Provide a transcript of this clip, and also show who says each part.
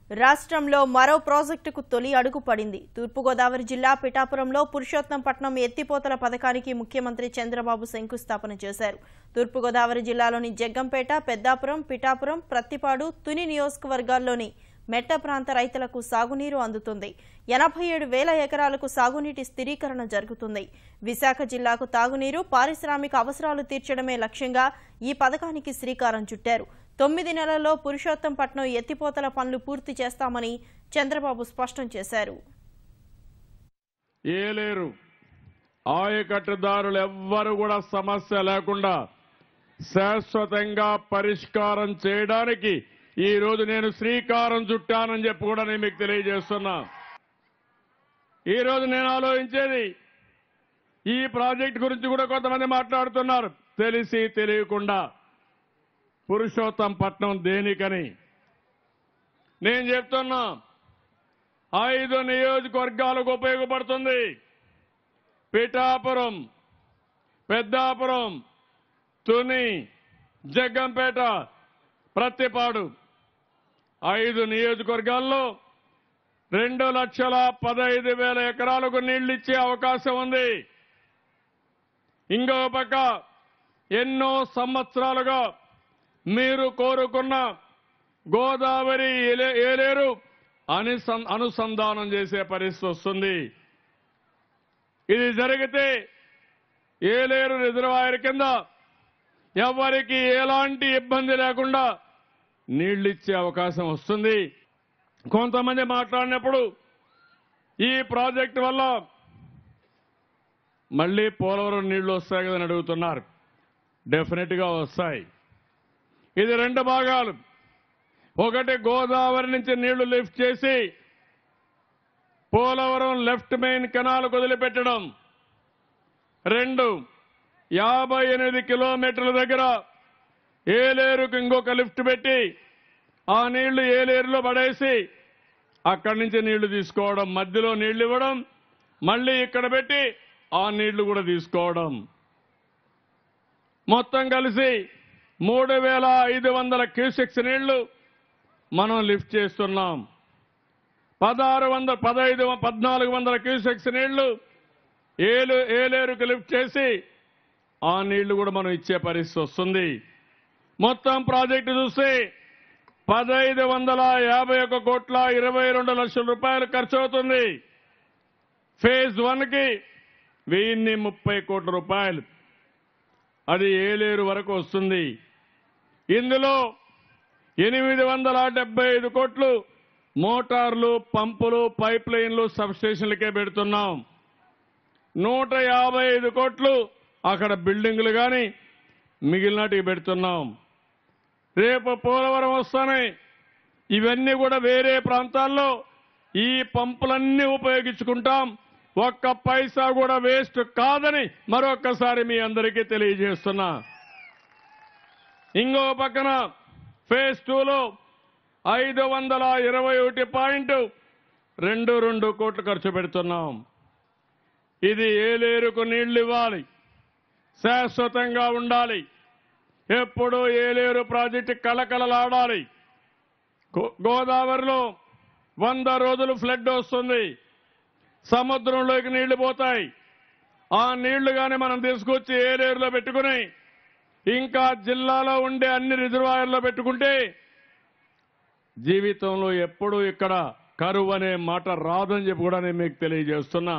Speaker 1: రాష్ట్రంలో మరో ప్రాజెక్టుకు తొలి అడుగు పడింది. తూర్పుగోదావరి జిల్లా పిఠాపురంలో పురుషోత్తంపట్నం ఎత్తిపోతల పథకానికి ముఖ్యమంత్రి చంద్రబాబు శంకుస్థాపన చేశారు. తూర్పుగోదావరి జిల్లాలోని జగ్గంపేట, పెద్దాపురం, పిఠాపురం, ప్రత్తిపాడు, తుని నియోజకవర్గాల్లోని మెట్ట ప్రాంత రైతులకు సాగునీరు అందుతుంది. 87,000 ఎకరాలకు సాగునీటి స్థిరీకరణ జరుగుతుంది. విశాఖ జిల్లాకు తాగునీరు, పారిశ్రామిక అవసరాలు తీర్చడమే లక్ష్యంగా ఈ పథకానికి శ్రీకారం చుట్టారు. 9 నెలల్లో పురుషోత్తంపట్నం ఎత్తిపోతల పనులు పూర్తి చేస్తామని చంద్రబాబు స్పష్టం చేశారు.
Speaker 2: ఏలేరు ఆయకట్టుదారులు ఎవ్వరు కూడా సమస్య లేకుండా శాశ్వతంగా పరిష్కారం చేయడానికి ఈ రోజు నేను శ్రీకారం చుట్టానని చెప్పి కూడా నేను మీకు తెలియజేస్తున్నా. ఈ రోజు నేను ఆలోచించేది ఈ ప్రాజెక్టు గురించి కూడా కొంతమంది మాట్లాడుతున్నారు తెలిసి తెలియకుండా. పురుషోత్తంపట్నం దేనికని నేను చెప్తున్నా, 5 నియోజకవర్గాలకు ఉపయోగపడుతుంది. పిఠాపురం, పెద్దాపురం, తుని, జగ్గంపేట, ప్రత్తిపాడు 5 నియోజకవర్గాల్లో 2,15,000 ఎకరాలకు నీళ్లిచ్చే అవకాశం ఉంది. ఇంకో పక్క ఎన్నో సంవత్సరాలుగా మీరు కోరుకున్న గోదావరి ఏలేరు అనుసంధానం చేసే పరిస్థితి వస్తుంది. ఇది జరిగితే ఏలేరు రిజర్వాయర్ కింద ఎవరికి ఎలాంటి ఇబ్బంది లేకుండా నీళ్లిచ్చే అవకాశం వస్తుంది. కొంతమంది మాట్లాడినప్పుడు ఈ ప్రాజెక్టు వల్ల మళ్లీ పోలవరం నీళ్లు వస్తాయి కదని అడుగుతున్నారు. డెఫినెట్ గా వస్తాయి. ఇది 2 భాగాలు. ఒకటి, గోదావరి నుంచి నీళ్లు లిఫ్ట్ చేసి పోలవరం లెఫ్ట్ మెయిన్ కెనాల్ వదిలిపెట్టడం. 2, 58 కిలోమీటర్ల దగ్గర ఏలేరుకు ఇంకొక లిఫ్ట్ పెట్టి ఆ నీళ్లు ఏలేరులో పడేసి అక్కడి నుంచి నీళ్లు తీసుకోవడం, మధ్యలో నీళ్లు ఇవ్వడం, మళ్లీ ఇక్కడ పెట్టి ఆ నీళ్లు కూడా తీసుకోవడం. మొత్తం కలిసి 3,500 క్యూసెక్స్ నీళ్లు మనం లిఫ్ట్ చేస్తున్నాం. 1,400 క్యూసెక్స్ నీళ్లు ఏలేరుకు లిఫ్ట్ చేసి ఆ నీళ్లు కూడా మనం ఇచ్చే పరిస్థితి వస్తుంది. మొత్తం ప్రాజెక్టు చూస్తే 1,551,22 రూపాయలు ఖర్చు అవుతుంది. ఫేజ్ 1 కి 1,030 కోట్ల రూపాయలు. అది ఏలేరు వరకు వస్తుంది. ఇందులో 875 కోట్లు మోటార్లు, పంపులు, పైప్ లైన్లు, సబ్స్టేషన్లకే పెడుతున్నాం. 155 కోట్లు అక్కడ బిల్డింగులు కానీ మిగిలినటికి పెడుతున్నాం. రేపు పోలవరం వస్తానే ఇవన్నీ కూడా వేరే ప్రాంతాల్లో ఈ పంపులన్నీ ఉపయోగించుకుంటాం. ఒక్క పైసా కూడా వేస్ట్ కాదని మరొక్కసారి మీ అందరికీ తెలియజేస్తున్నా. ఇంకో పక్కన ఫేజ్ 2లో 521.22 కోట్లు ఖర్చు పెడుతున్నాం. ఇది ఏలేరుకు నీళ్లు ఇవ్వాలి, శాశ్వతంగా ఉండాలి. ఎప్పుడూ ఏలేరు ప్రాజెక్టు కలకలలాడాలి. గోదావరిలో 100 రోజులు ఫ్లడ్ వస్తుంది, సముద్రంలోకి నీళ్లు పోతాయి. ఆ నీళ్లు గాని మనం తీసుకొచ్చి ఏలేరులో పెట్టుకుని ఇంకా జిల్లాలో ఉండే అన్ని రిజర్వాయర్లో పెట్టుకుంటే జీవితంలో ఎప్పుడూ ఇక్కడ కరువు అనే మాట రాదని చెప్పి కూడా నేను మీకు తెలియజేస్తున్నా.